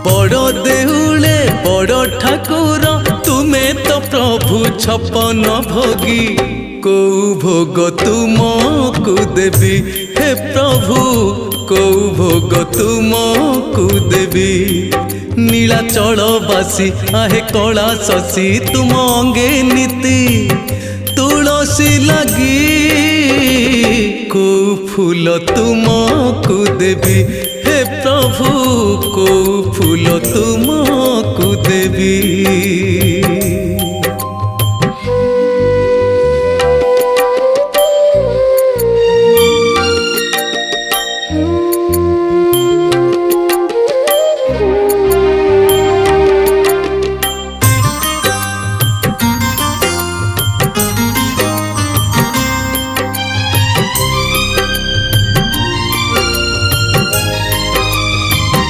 बड़ देउले बड़ ठाकुर तुमे तो प्रभु छपन भोगी को भोग तुमको देवी हे प्रभु को भोग तुमको देवी नीलाचलवासी आहे कला शशि तुम अंगे नीति तुलसी लगी को फूल तुमको देवी हे प्रभु को फूल तुमको देवी।